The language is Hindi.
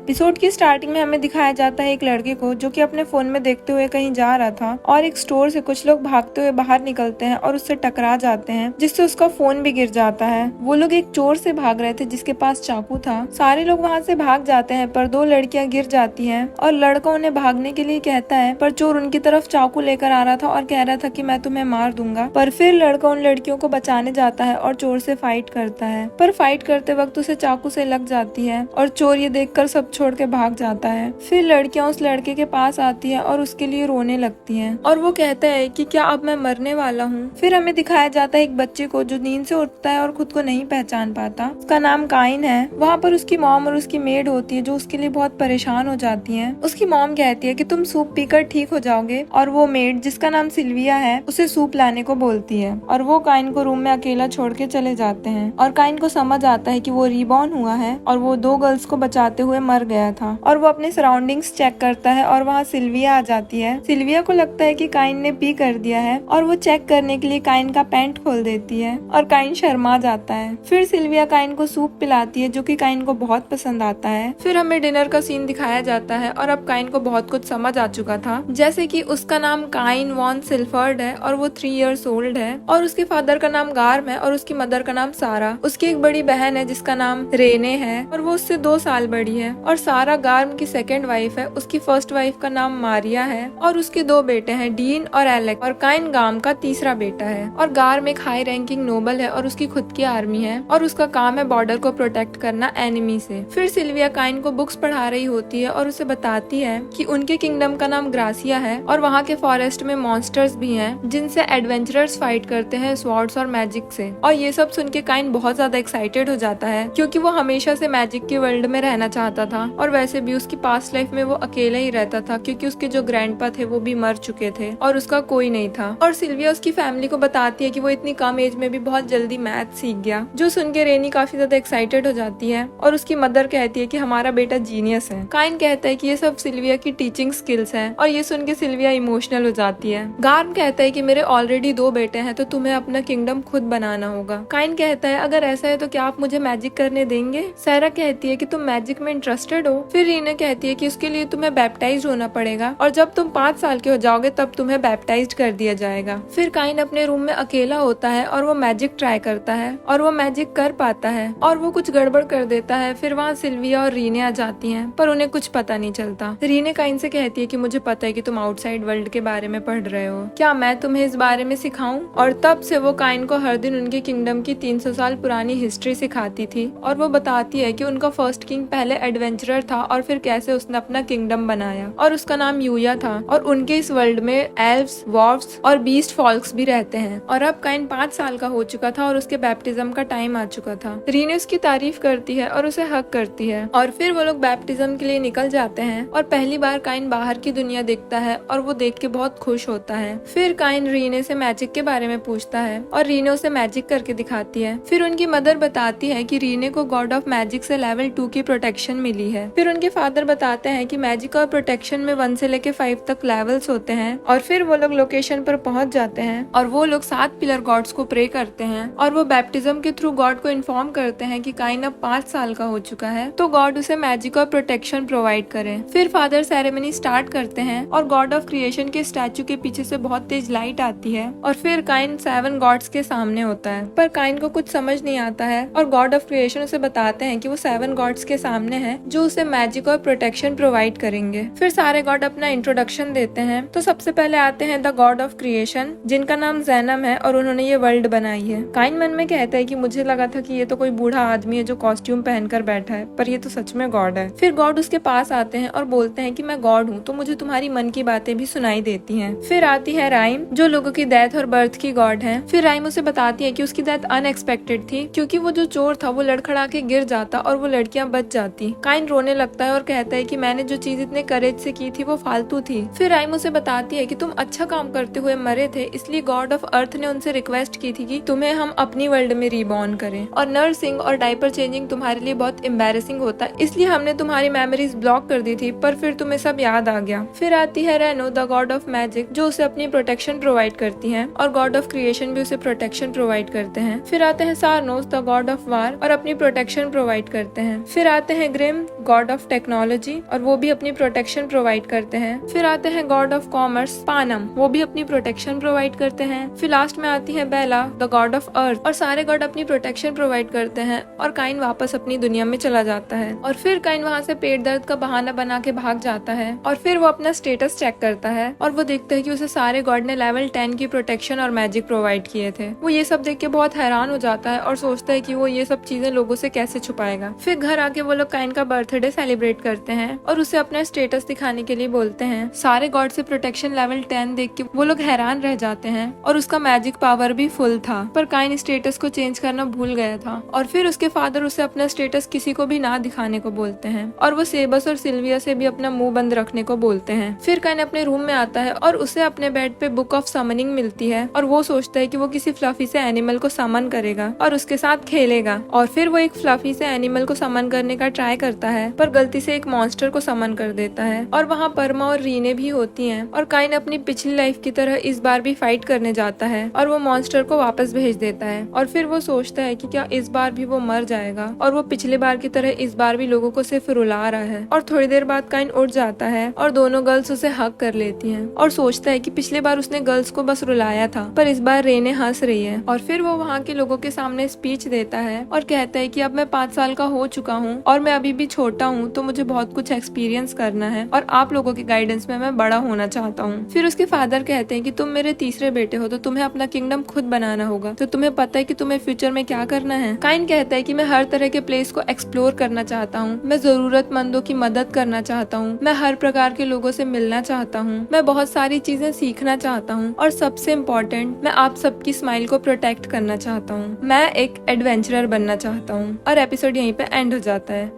एपिसोड की स्टार्टिंग में हमें दिखाया जाता है एक लड़के को जो कि अपने फोन में देखते हुए कहीं जा रहा था और एक स्टोर से कुछ लोग भागते हुए बाहर निकलते हैं और उससे टकरा जाते हैं, जिससे उसका फोन भी गिर जाता है। वो लोग एक चोर से भाग रहे थे जिसके पास चाकू था। सारे लोग वहाँ से भाग जाते हैं पर 2 लड़कियां गिर जाती हैं और लड़का उन्हें भागने के लिए कहता है, पर चोर उनकी तरफ चाकू लेकर आ रहा था और कह रहा था कि मैं तुम्हें मार दूंगा। पर फिर लड़का उन लड़कियों को बचाने जाता है और चोर से फाइट करता है, पर फाइट करते वक्त उसे चाकू से लग जाती है और चोर ये देखकर सब छोड़ के भाग जाता है। फिर लड़कियां उस लड़के के पास आती है और उसके लिए रोने लगती हैं और वो कहता है कि क्या अब मैं मरने वाला हूँ। फिर हमें दिखाया जाता है एक बच्चे को जो नींद से उठता है और खुद को नहीं पहचान पाता। उसका नाम काइन है। वहाँ पर उसकी मॉम और उसकी मेड होती है जो उसके लिए बहुत परेशान हो जाती है। उसकी मॉम कहती है कि तुम सूप पीकर ठीक हो जाओगे और वो मेड जिसका नाम सिल्विया है उसे सूप लाने को बोलती है और वो काइन को रूम में अकेला छोड़ के चले जाते हैं और काइन को समझ आता है कि वो रीबॉर्न हुआ है और वो 2 गर्ल्स को बचाते हुए मर गया था। और वो अपने सराउंडिंग्स चेक करता है और वहाँ सिल्विया आ जाती है। सिल्विया को लगता है कि काइन ने पी कर दिया है और वो चेक करने के लिए काइन का पैंट खोल देती है और काइन शर्मा जाता है। फिर सिल्विया काइन को सूप पिलाती है जो कि काइन को बहुत पसंद आता है। फिर हमें डिनर का सीन दिखाया जाता है और अब काइन को बहुत कुछ समझ आ चुका था, जैसे कि उसका नाम काइन वॉन सिल्फर्ड है और वो 3 years old है और उसके फादर का नाम गार्म है और उसकी मदर का नाम सारा। उसकी एक बड़ी बहन है जिसका नाम रेने है और वो उससे 2 साल बड़ी है और सारा गार्म की सेकंड वाइफ है। उसकी फर्स्ट वाइफ का नाम मारिया है और उसके 2 बेटे हैं, डीन और एलेक्स, और काइन गार्म का तीसरा बेटा है। और गार्म एक हाई रैंकिंग नोबल है और उसकी खुद की आर्मी है और उसका काम है बॉर्डर को प्रोटेक्ट करना एनिमी से। फिर सिल्विया काइन को बुक्स पढ़ा रही होती है और उसे बताती है कि उनके किंगडम का नाम ग्रासिया है और वहाँ के फॉरेस्ट में मॉन्स्टर्स भी हैं जिनसे एडवेंचरर्स फाइट करते हैं स्वॉर्ड्स और मैजिक से। और ये सब सुन के काइन बहुत ज्यादा एक्साइटेड हो जाता है क्योंकि वो हमेशा से मैजिक के वर्ल्ड में रहना चाहता था और वैसे भी उसकी पास्ट लाइफ में वो अकेला ही रहता था क्योंकि उसके जो ग्रैंडपा थे वो भी मर चुके थे और उसका कोई नहीं था। और सिल्विया उसकी फैमिली को बताती है कि वो इतनी कम एज में भी बहुत जल्दी मैथ सीख गया, जो सुन के रेनी काफी ज्यादा एक्साइटेड हो जाती है और उसकी मदर कहती है कि हमारा बेटा जीनियस है। काइन कहता है कि ये सब सिल्विया की टीचिंग स्किल्स है और ये सुन के सिल्विया इमोशनल हो जाती है। गार्म कहता है कि मेरे ऑलरेडी 2 बेटे हैं तो तुम्हें अपना किंगडम खुद बनाना होगा। काइन कहता है अगर ऐसा है तो क्या आप मुझे मैजिक करने देंगे। सारा कहती है कि तुम मैजिक में इंटरेस्टेड हो। फिर रीना कहती है कि उसके लिए तुम्हें बैप्टाइज्ड होना पड़ेगा और जब तुम 5 साल के हो जाओगे तब तुम्हें बैप्टाइज्ड कर दिया जाएगा। फिर काइन अपने रूम में अकेला होता है और वो मैजिक ट्राई करता है और वो मैजिक कर पाता है और वो कुछ गड़बड़ कर देता है। फिर वहाँ सिल्विया और रीने आ जाती हैं पर उन्हें कुछ पता नहीं चलता। रीने काइन से कहती है कि मुझे पता है कि तुम आउटसाइड वर्ल्ड के बारे में पढ़ रहे हो, क्या मैं तुम्हें इस बारे में सिखाऊं। और तब से वो काइन को हर दिन उनके किंगडम की 300 साल पुरानी हिस्ट्री सिखाती थी और वो बताती है कि उनका फर्स्ट किंग पहले एडवेंचरर था और फिर कैसे उसने अपना किंगडम बनाया और उसका नाम यूया था और उनके इस वर्ल्ड में एल्व्स, वॉर्फ्स और बीस्ट फॉल्क्स भी रहते हैं। और अब काइन 5 साल का हो चुका था और उसके बैप्टिज्म का टाइम आ चुका था। रीने उसकी तारीफ करती है और उसे हक करती है और फिर वो लोग बैप्टिज्म के लिए निकल जाते हैं और पहली बार काइन बाहर की दुनिया देखता है और वो देख के बहुत खुश होता है। फिर काइन रीने से मैजिक के बारे में पूछता है और रीने उसे मैजिक करके दिखाती है। फिर उनकी मदर बताती है कि रीने को गॉड ऑफ मैजिक से लेवल 2 की प्रोटेक्शन मिली है। फिर उनके फादर बताते हैं कि मैजिक और प्रोटेक्शन में 1 से लेके 5 तक लेवल्स होते हैं। और फिर वो लोग लोकेशन पर पहुंच जाते हैं और वो लोग 7 पिलर गॉड्स को प्रे करते हैं और वो बैप्टिज्म के थ्रू गॉड को इन्फॉर्म करते हैं कि काइन अब 5 साल का हो चुका है तो गॉड उसे मैजिक और प्रोटेक्शन प्रोवाइड करे। फिर फादर सेरेमनी स्टार्ट करते हैं और गॉड ऑफ क्रिएशन के स्टैचू के पीछे से बहुत तेज लाइट आती है और फिर काइन 7 गॉड्स के सामने होता है पर काइन को कुछ समझ नहीं आता है और गॉड ऑफ क्रिएशन उसे बताते हैं कि वो 7 गॉड्स के सामने है जो उसे मैजिक और प्रोटेक्शन प्रोवाइड करेंगे। फिर सारे गॉड अपना इंट्रोडक्शन देते हैं। तो सबसे पहले आते हैं द गॉड ऑफ क्रिएशन जिनका नाम जैनम है और उन्होंने ये वर्ल्ड बनाई है। काइन मन में कहता है कि मुझे लगा था कि ये तो कोई बूढ़ा आदमी है जो कॉस्ट्यूम पहनकर बैठा है, पर ये तो सच में गॉड है। फिर गॉड उसके पास आते हैं और बोलते हैं कि मैं गॉड हूँ तो मुझे तुम्हारी मन की बातें भी सुनाई देती हैं। फिर आती है राइम जो लोगों की डेथ और बर्थ की गॉड है। फिर राइम उसे बताती है कि उसकी डेथ अनएक्सपेक्टेड थी क्योंकि वो जो चोर था वो लड़खड़ा के गिर जाता और वो लड़कियां बच जाती। काइन रोने लगता है और कहता है कि मैंने जो चीज इतने करेज से की थी वो फालतू थी। फिर राइम उसे बताती है कि तुम अच्छा काम करते हुए मरे थे इसलिए गॉड ऑफ अर्थ ने उनसे रिक्वेस्ट की थी कि तुम्हें हम अपनी वर्ल्ड में रीबॉर्न करें और नर्सिंग और डायपर चेंजिंग तुम्हारे लिए बहुत एम्बैरेसिंग होता है इसलिए हमने तुम्हारी मेमोरीज ब्लॉक कर दी थी पर फिर तुम्हें सब याद आ गया। फिर आती है Reno the god of magic जो उसे अपनी प्रोटेक्शन प्रोवाइड करती है और गॉड ऑफ क्रिएशन भी उसे प्रोटेक्शन प्रोवाइड करते हैं। फिर आते हैं सारनोस द गॉड ऑफ वार और अपनी प्रोटेक्शन प्रोवाइड करते हैं। फिर आते हैं ग्रिम गॉड ऑफ टेक्नोलॉजी, और वो भी अपनी प्रोटेक्शन प्रोवाइड करते हैं। फिर आते हैं गॉड ऑफ कॉमर्स पानम, वो भी अपनी प्रोटेक्शन प्रोवाइड करते हैं। फिर लास्ट में आती है बेला, द गॉड ऑफ अर्थ, और सारे गॉड अपनी प्रोटेक्शन प्रोवाइड करते हैं और काइन वापस अपनी दुनिया में चला जाता है। और फिर काइन वहाँ से पेट दर्द का बहाना बना के भाग जाता है और फिर वो अपना स्टेटस चेक करता है और वो देखता है कि उसे सारे गॉड ने लेवल 10 की प्रोटेक्शन और मैजिक प्रोवाइड किए थे। वो ये सब देख के बहुत हैरान हो जाता है और सोचता है कि वो ये सब चीजें लोगों से कैसे छुपाएगा। फिर घर आके वो लोग काइन का बर्थडे सेलिब्रेट करते हैं और उसे अपना स्टेटस दिखाने के लिए बोलते हैं। सारे गॉड से प्रोटेक्शन लेवल 10 देख के वो लोग हैरान रह जाते हैं और उसका मैजिक पावर भी फुल था, पर काइन स्टेटस को चेंज करना भूल गया था। और फिर उसके फादर उसे अपना स्टेटस किसी को भी ना दिखाने को बोलते हैं और वो सेबस और सिल्विया से भी अपना मुंह बंद रखने को बोलते हैं। फिर काइन अपने रूम में आता है और उसे अपने बेड पे बुक ऑफ समनिंग मिलती है और वो सोचता है कि वो किसी फ्लफी से एनिमल को समन करेगा और उसके साथ खेलेगा। और फिर वो एक फ्लफी से एनिमल को समन करने का ट्राई करता है पर गलती से एक मॉन्स्टर को समन कर देता है और वहाँ परमा और रीने भी होती हैं। और काइन अपनी पिछली लाइफ की तरह इस बार भी फाइट करने जाता है और वो मॉन्स्टर को वापस भेज देता है। और फिर वो सोचता है कि क्या इस बार भी वो मर जाएगा और वो पिछली बार की तरह इस बार भी लोगों को सिर्फ रुला रहा है। और थोड़ी देर बाद काइन उठ जाता है और दोनों गर्ल्स उसे हग कर लेती हैं और सोचता है कि पिछली बार उसने गर्ल्स को बस रुलाया था पर इस बार रेने हंस रही है। और फिर वो वहाँ के लोगों के सामने स्पीच देता है और कहता है कि अब मैं 5 साल का हो चुका हूँ और मैं अभी भी छोटा हूँ, तो मुझे बहुत कुछ एक्सपीरियंस करना है और आप लोगों के गाइडेंस में मैं बड़ा होना चाहता हूँ। फिर उसके फादर कहते हैं कि तुम मेरे तीसरे बेटे हो तो तुम्हें अपना किंगडम खुद बनाना होगा, तो तुम्हें पता है कि तुम्हें फ्यूचर में क्या करना है। काइन कहता है कि मैं हर तरह के प्लेस को एक्सप्लोर करना चाहता हूँ, मैं जरूरतमंदों की मदद करना चाहता हूँ, मैं हर प्रकार के लोगों से मिलना चाहता हूँ, मैं बहुत सारी चीजें सीखना चाहता हूँ और सबसे इम्पोर्टेंट मैं आप सबकी स्माइल को प्रोटेक्ट करना चाहता हूँ। मैं एक एडवेंचरर बनना चाहता हूँ। और एपिसोड यहीं पे एंड हो जाता है।